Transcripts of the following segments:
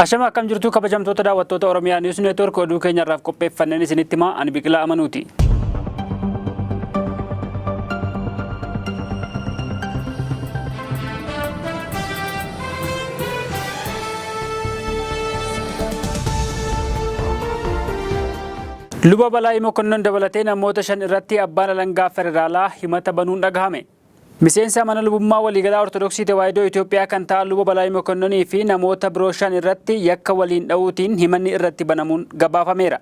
Ashama akkam jirtu kabajamtoota daawwattoota Oromiyaa News Network oduu keenyarraaf qopheeffanneen isinitti himaa ani Biqilaa Amanuuti. Luba Balaa Mokonnon dabalatee namoota 5 irratti abbaan alangaa federaalaa himata banuun dhagahame. Miseensa mana lubummaa waliigalaa Ortodoksii Tawaahidoo Itoophiyaa kan ta'an Luba Balaa Mokonnonii fi namoota biroo 5 irratti yakka waliin dha'uutiin himanni irratti banamuun gabaafameera.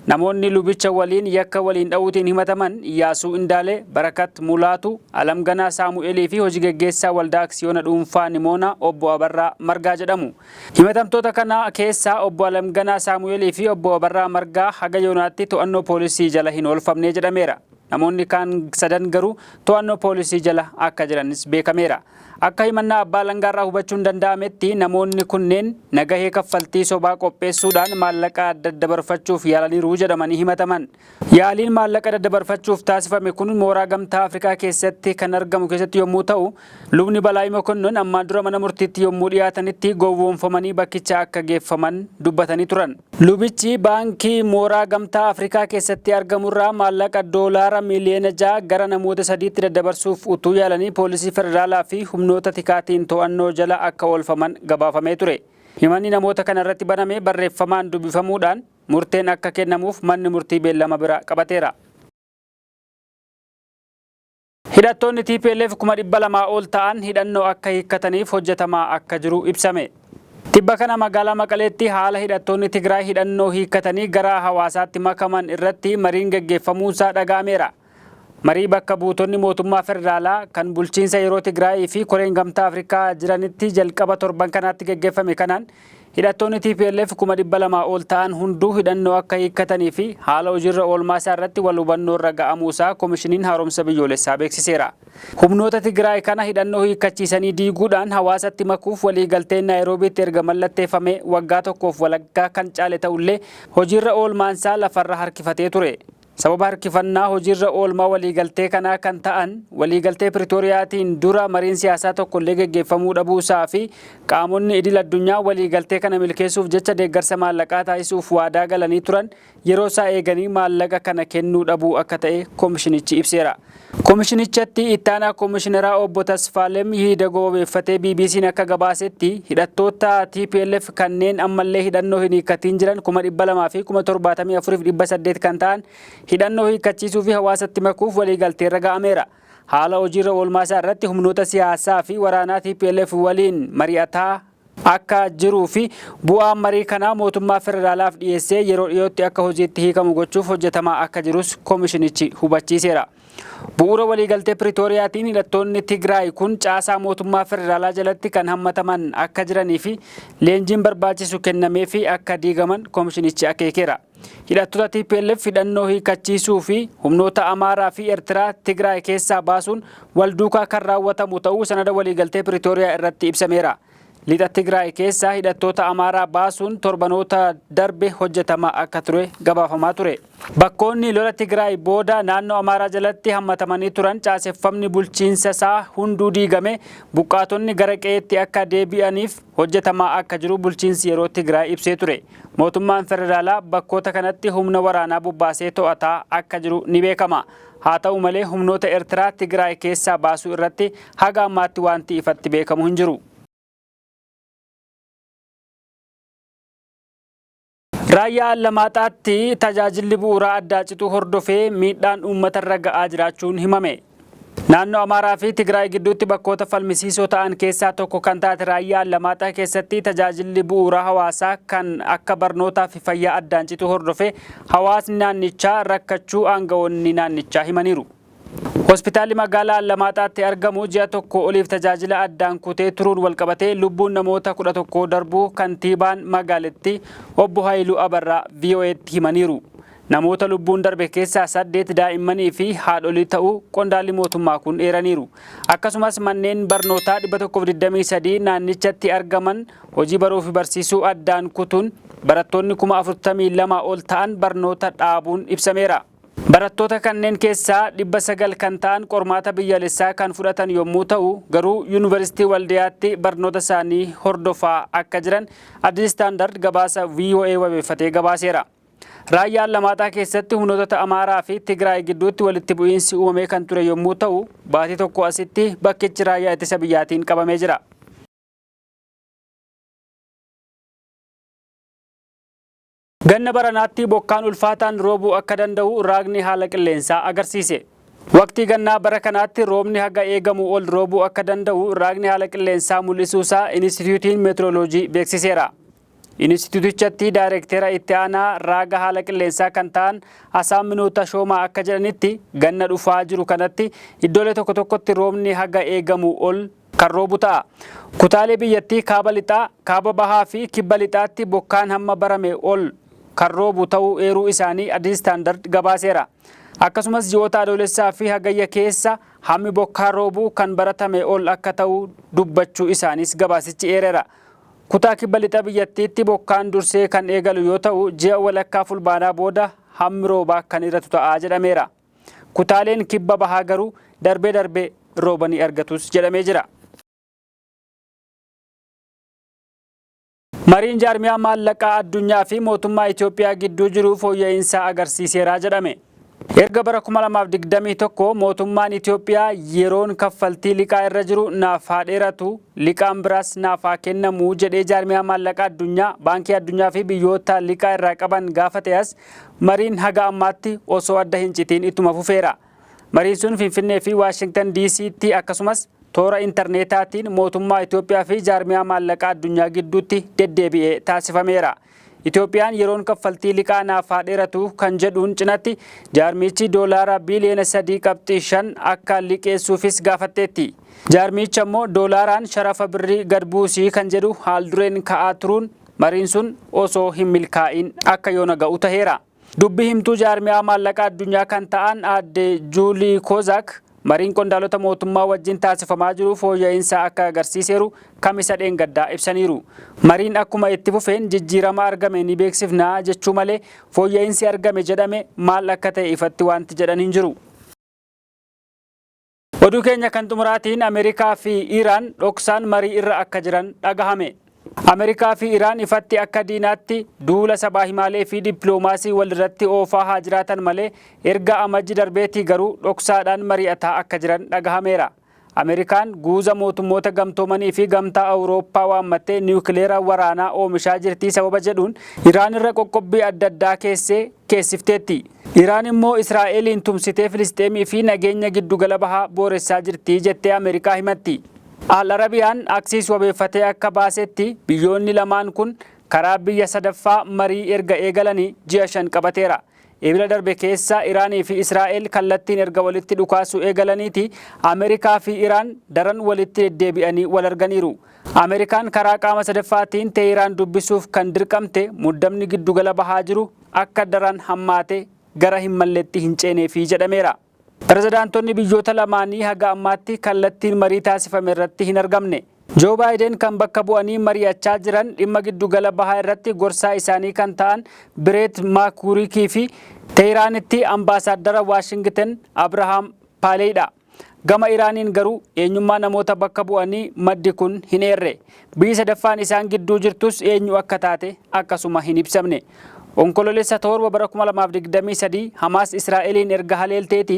Namoonni lubicha waliin yakka waliin dha'uutiin himataman Iyyaasuu Indaalee, Barakat Mulaatu, Alamganaa Saamu'eelii fi hojii gaggeessaa waldaa aksiyoona dhuunfaa Nimoona obbo Abarraa Margaa jedhamu. Himatamtoota kana keessaa obbo Alamganaa Saamu'eelii fi obbo Abarraa Margaa haga yoonaatti to'annoo poolisii jala hin oolfamne jedhameera. Namoonni kaan sadan garuu to'annoo poolisii jala akka jiranis beekameera. Akka himannaa abbaa alangaarraa hubachuun danda'ametti namoonni kunneen nagahee kaffaltii sobaa qopheessuudhaan maallaqa daddabarfachuuf yaalaniiru jedhamanii himataman. Yaaliin maallaqa daddabarfachuuf taasifame kun mooraa gamtaa Afrikaa keessatti kan argamu keessatti yommuu ta'u, lubni Balaa Mokonnon ammaan dura mana murtiitti yommuu dhiyaatanitti gowwoomfamanii bakkicha akka geeffaman dubbatanii turan. Lubichi baankii mooraa gamtaa Afrikaa keessatti argamurraa maallaqa doolaara miliyoona 6 gara namoota 3tti daddabarsuuf utuu yaalanii poolisii federaalaa fi humnoota tikaatiin to'annoo jala akka oolfaman gabaafamee ture. Himanni namoota kana irratti baname barreeffamaan dubbifamuudhaan murteen akka kennamuuf manni murtii beellama bira qabateera. Hidhattoonni TPLF 200 ol ta'an hidhannoo akka hiikkataniif hojjetamaa akka jiru ibsame. Tibba kana magaalaa Maqaleetti haala hidhattoonni Tigraay hidhannoo hiikkatanii gara hawaasaatti makaman irratti mariin gaggeeffamuusaa dhaga'ameera. Marii bakka buutonni mootummaa federaalaa kan bulchiinsa yeroo Tigraay fi Koreen gamtaa Afrikaa jiranitti jalqaba torban kanaatti gaggeeffame kanaan hidhattoonni TPLF 200 ol ta'an hunduu hidhannoo akka hiikkatanii fi haala hojiirra oolmaa isaa irratti wal hubannoo irra ga'amuusaa koomishiniin haaromsa biyyoolessaa beeksiseera. Humnoota Tigraay kana hidhannoo hiikkachiisanii diiguudhaan hawaasatti makuuf waliigalteen Naayiroobiitti erga mallatteeffame waggaa tokkoof walakkaa kan caale ta'ullee hojiirra oolmaansaa lafarra harkifatee ture. Sababa harkifannaa hojiirra oolmaa waliigaltee kanaa kan ta'an waliigaltee Pretooriyaatiin dura mariin siyaasaa tokkollee gaggeeffamuu dhabuusaa fi qaamonni idil addunyaa waliigaltee kana milkeessuuf jecha deeggarsa maallaqaa taasisuuf waadaa galanii turan yeroo isaa eeganii maallaqa kana kennuu dhabuu akka ta'e koomishinichi ibseera. Koomishinichatti ittaanaa koomishineraa obbo Tasfaalem Yihiida goobeeffatee BBC'n akka gabaasetti hidhattoota TPLF kanneen ammallee hidhannoo hin hiikkatiin jiran 200 fi 74,800 kan ta'an hidhannoo hiikkachiisuu fi hawaasatti makuuf waliigaltee irra ga'ameera. Haala hojiirra oolmaa isaa irratti humnoota siyaasaa fi waraanaa TPLF waliin mari'ataa akka jiruu fi bu'aan marii kanaa mootummaa federaalaaf dhiyeessee yeroo dhiyootti akka hojiitti hiikamu gochuuf hojjetamaa akka jirus koomishinichi hubachiiseera. Bu'uura waliigaltee Pretooriyaatiin hidhattoonni Tigraay kun caasaa mootummaa federaalaa jalatti kan hammataman akka jiranii fi leenjiin barbaachisu kennamee fi akka diigaman koomishinichi akeekeera. Hidhattoota TPLF hidhannoo hiikkachiisuu fi humnoota Amaaraa fi Eertiraa Tigraay keessaa baasuun wal duukaa kan raawwatamu ta'uu sanada waliigaltee Pretooriyaa irratti ibsameera. Lixa Tigraay keessaa hidhattoota Amaaraa baasuun torbanoota darbe hojjetamaa akka ture gabaafamaa ture. Bakkoonni lola Tigraay booda naannoo Amaaraa jalatti hammatamanii turan caaseffamni bulchiinsa isaa hunduu diigame buqqaatonni gara qe'eetti akka deebi'aniif hojjetamaa akka jiru bulchiinsi yeroo Tigraay ibsee ture. Mootummaan federaalaa bakkoota kanatti humna waraanaa bobbaasee to'ataa akka jiru ni beekama. Haa ta'u malee humnoota Eertiraa Tigraay keessaa baasuu irratti haga ammaatti wanti ifatti beekamu hin jiru. Raayyaa Alamaataatti tajaajilli bu'uuraa addaa cituu hordofee miidhaan uummatarra ga'aa jiraachuun himame. Naannoo Amaaraa fi Tigraay gidduutti bakkoota falmisiisoo ta'an keessaa tokko kan taate Raayyaa Alamaataa keessatti tajaajilli bu'uuraa hawaasaa kan akka barnootaa fi fayyaa addaan cituu hordofee hawaasni naannichaa rakkachuu aangawoonni naannichaa himaniiru. Hospitaalli magaalaa Alamaataatti argamu ji'a tokko oliif tajaajila addaan kutee turuun walqabatee lubbuun namoota 11 darbuu kantiibaan magaalattii obbo Haayiluu Abarraa VOA'tti himaniiru. Namoota lubbuun darbe keessaa 8 daa'immanii fi haadholii ta'uu qondaalli mootummaa kun eeraniiru. Akkasumas manneen barnootaa 123 naannichatti argaman hojii baruu fi barsiisuu addaan kutuun barattoonni 42,000 ol ta'an barnoota dhaabuun ibsameera. Barattoota kanneen keessaa 900 kan ta'an qormaata biyyaalessaa kan fudhatan yommuu ta'u, garuu Yuunivarsiitii Waldiyaatti barnoota isaanii hordofaa akka jiran Addis Standard gabaasa VOA wabeeffatee gabaaseera. Raayyaan Lamaaxaa keessatti humnoota Amaaraa fi Tigraay gidduutti walitti bu'iinsi uumamee kan ture yommuu ta'u, baatii tokko asitti bakkichi raayyaa ittisa biyyaatiin qabamee jira. Ganna baranaatti bokkaan ulfaataan roobuu akka danda'u raagni haala qilleensaa agarsiise. Waqtii gannaa bara kanaatti roobni haga eegamu ol roobuu akka danda'u raagni haala qilleensaa mul'isuusaa Inistituutiin Meetirooloojii beeksiseera. Inistituutichatti daayireektera itti aanaa raaga haala qilleensaa kan ta'an Asaaminuu Tashoomaa akka jedhanitti ganna dhufaa jiru kanatti iddoolee tokko tokkotti roobni haga eegamu ol kan roobu ta'a. Kutaalee biyyattii kaaba lixaa, kaaba bahaa fi kibba lixaatti bokkaan hamma barame ol kan roobu ta'uu eeruu isaanii Addis Standard gabaaseera. Akkasumas ji'oota adoolessaa fi hagayya keessa hammi bokkaa roobuu kan baratame ol akka ta'u dubbachuu isaanis gabaasichi eereera. Kutaa kibba lixa biyyattiitti bokkaan dursee kan eegalu yoo ta'u, ji'a walakkaa fulbaanaa booda hammi roobaa kan irratti ta'aa jedhameera. Kutaaleen kibba bahaa garuu darbee darbee roobanii argatus jedhamee jira. Mariin jaarmiyaa maallaqaa addunyaa fi mootummaa Itoophiyaa gidduu jiru fooyya'insa agarsiiseera jedhame. Erga bara 2021 mootummaan Itoophiyaa yeroon kaffaltii liqaa irra jiru naaf haa dheeratu, liqaan biraas naaf haa kennamu jedhee jaarmiyaa maallaqaa addunyaa, baankii addunyaa fi biyyoota liqaa irraa qaban gaafate as mariin haga ammaatti osoo adda hin citiin ittuma fufeera. Mariin sun Finfinnee fi Waashingtan DC'tti akkasumas toora intarneetaatiin mootummaa Itoophiyaa fi jaarmiyaa maallaqaa addunyaa gidduutti deddeebi'ee taasifameera. Itoophiyaan yeroon kaffaltii liqaa naaf haa dheeratu kan jedhuun cinatti jaarmichi doolaara biiliyoona 3.5 akka liqeessuufis gaafatteetti. Jaarmichi ammoo doolaaraan sharafa birrii gad buusii kan jedhu haal dureen ka'aa turuun mariin sun osoo hin milkaa'in akka yoona ga'u taheera. Dubbii himtuu jaarmiyaa maallaqaa addunyaa kan ta'an aadde Juulii Koozak mariin qondaalota mootummaa wajjin taasifamaa jiru fooyya'insa akka agarsiiseeru kamisa dheengaddaa ibsaniiru. Mariin akkuma itti fufeen jijjiirama argame ni beeksifnaa jechuu malee fooyya'insi argame jedhame maal akka ta'e ifatti wanti jedhan hin jiru. Oduu keenya kan xumuraatiin Ameerikaa fi Iraan dhoksaan marii irra akka jiran dhagahame. Ameerikaa fi Iraan ifatti akka diinaatti duula sabaa himaalee fi dippiloomaasii walirratti oofaa haa jiraatan malee erga amajji darbeetii garuu dhoksaadhaan mari'ataa akka jiran dhagahameera. Ameerikaan guuza mootummoota gamtoomanii fi gamtaa Awurooppaa waammattee niwukileera waraanaa oomishaa jirtii sababa jedhuun Iraan irra qoqqobbii adda addaa keessifteetti. Iraan immoo Israa'eliin tumsitee Filisxeemii fi nageenya giddugala bahaa booressaa jirtii jettee Ameerikaa himatti. Al-Arabiyaan aksiis wabeeffatee akka baasetti biyyoonni lamaan kun karaa biyya sadaffaa marii erga eegalanii ji'a 5 qabateera. Eebila darbe keessa Iraanii fi Israa'el kallattiin erga walitti dhukaasuu eegalaniiti Ameerikaa fi Iraan daran walitti deddeebi'anii wal arganiiru. Ameerikaan karaa qaama sadaffaatiin Teheraan dubbisuuf kan dirqamte muddamni giddugala bahaa jiru akka daran hammaate gara hin malletti hin ceeneefi jedhameera. Pirezidaantonni biyyoota lamaanii haga ammaatti kallattiin marii taasifame irratti hin argamne. Joo Baayiden kan bakka bu'anii mari'achaa jiran dhimma giddugala bahaa irratti gorsaa isaanii kan ta'an Bireet Maakurikii fi Teheraanitti ambaasaaddara Waashingtan Abrahaam Paaleedha. Gama Iraaniin garuu eenyummaa namoota bakka bu'anii maddi kun hin eerre. Biyyi sadaffaan isaan gidduu jirtus eenyu akka taate akkasuma hin ibsamne. Onkoloolessa torba bara 2023 Hamaas Israa'eliin erga haleelteeti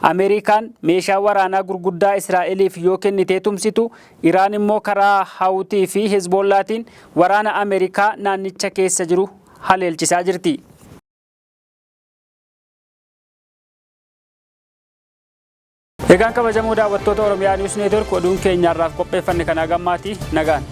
Ameerikaan meeshaa waraanaa gurguddaa Israa'eliif yoo kennitee tumsitu Iraan immoo karaa Hawutii fi Hezbollaatiin waraana Ameerikaa naannicha keessa jiru haleelchisaa jirti. Egaan kabajamoo daawwattoota Oromiyaa Niwus Neetwork oduun keenyaarraaf qopheeffanne kana gammaati nagaan.